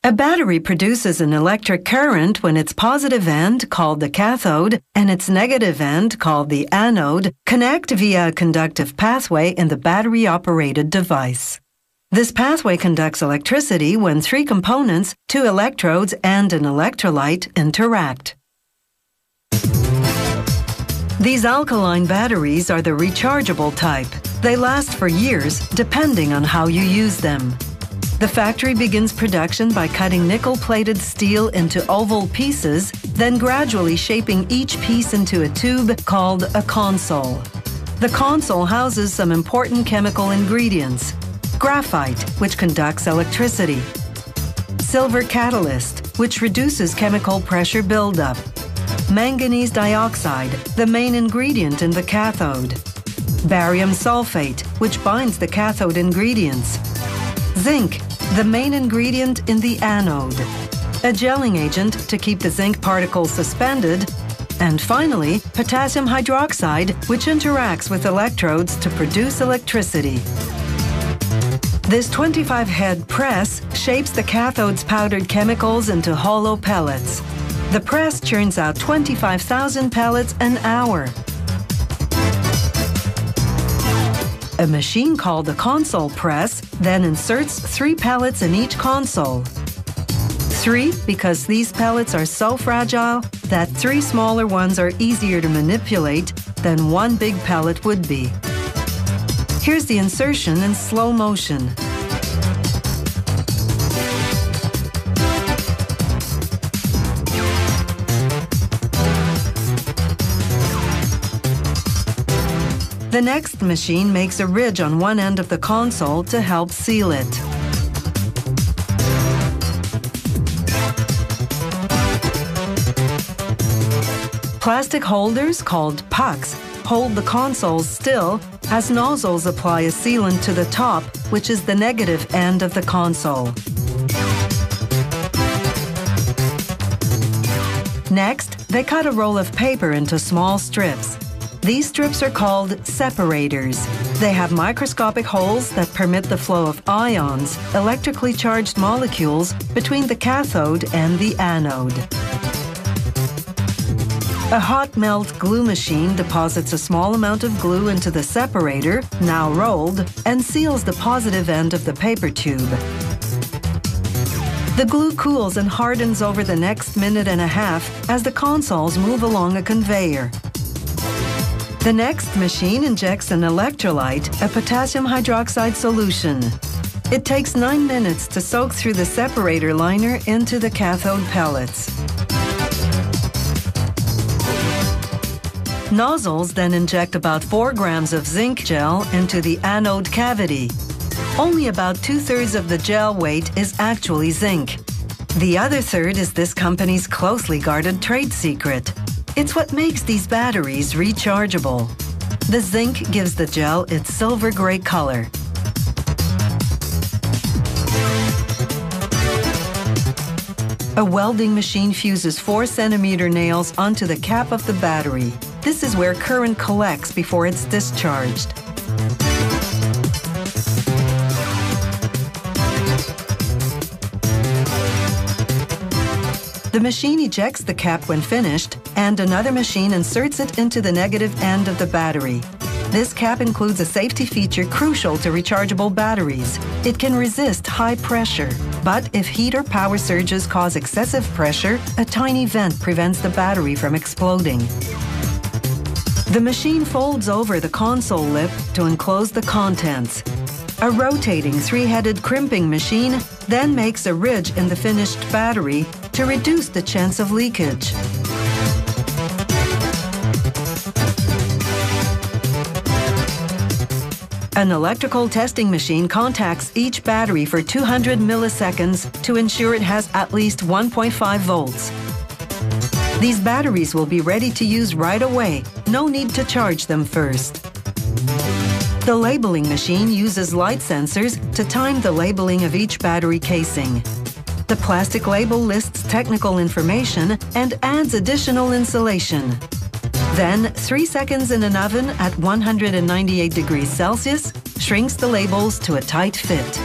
A battery produces an electric current when its positive end, called the cathode, and its negative end, called the anode, connect via a conductive pathway in the battery-operated device. This pathway conducts electricity when three components, two electrodes and an electrolyte, interact. These alkaline batteries are the rechargeable type. They last for years, depending on how you use them. The factory begins production by cutting nickel-plated steel into oval pieces, then gradually shaping each piece into a tube called a console. The console houses some important chemical ingredients: graphite, which conducts electricity; silver catalyst, which reduces chemical pressure buildup; manganese dioxide, the main ingredient in the cathode; barium sulfate, which binds the cathode ingredients; zinc, the main ingredient in the anode, a gelling agent to keep the zinc particles suspended; and finally, potassium hydroxide, which interacts with electrodes to produce electricity. This 25-head press shapes the cathode's powdered chemicals into hollow pellets. The press churns out 25,000 pellets an hour. A machine called a console press then inserts 3 pellets in each console. 3 because these pellets are so fragile that 3 smaller ones are easier to manipulate than 1 big pellet would be. Here's the insertion in slow motion. The next machine makes a ridge on one end of the console to help seal it. Plastic holders, called pucks, hold the consoles still as nozzles apply a sealant to the top, which is the negative end of the console. Next, they cut a roll of paper into small strips. These strips are called separators. They have microscopic holes that permit the flow of ions, electrically charged molecules, between the cathode and the anode. A hot melt glue machine deposits a small amount of glue into the separator, now rolled, and seals the positive end of the paper tube. The glue cools and hardens over the next minute and a half as the consoles move along a conveyor. The next machine injects an electrolyte, a potassium hydroxide solution. It takes 9 minutes to soak through the separator liner into the cathode pellets. Nozzles then inject about 4 grams of zinc gel into the anode cavity. Only about 2/3 of the gel weight is actually zinc. The other third is this company's closely guarded trade secret. It's what makes these batteries rechargeable. The zinc gives the gel its silver gray color. A welding machine fuses 4-centimeter nails onto the cap of the battery. This is where current collects before it's discharged. The machine ejects the cap when finished, and another machine inserts it into the negative end of the battery. This cap includes a safety feature crucial to rechargeable batteries. It can resist high pressure, but if heat or power surges cause excessive pressure, a tiny vent prevents the battery from exploding. The machine folds over the console lip to enclose the contents. A rotating 3-headed crimping machine then makes a ridge in the finished battery to reduce the chance of leakage. An electrical testing machine contacts each battery for 200 milliseconds to ensure it has at least 1.5 volts. These batteries will be ready to use right away. No need to charge them first. The labeling machine uses light sensors to time the labeling of each battery casing. The plastic label lists technical information and adds additional insulation. Then, 3 seconds in an oven at 198 degrees Celsius shrinks the labels to a tight fit.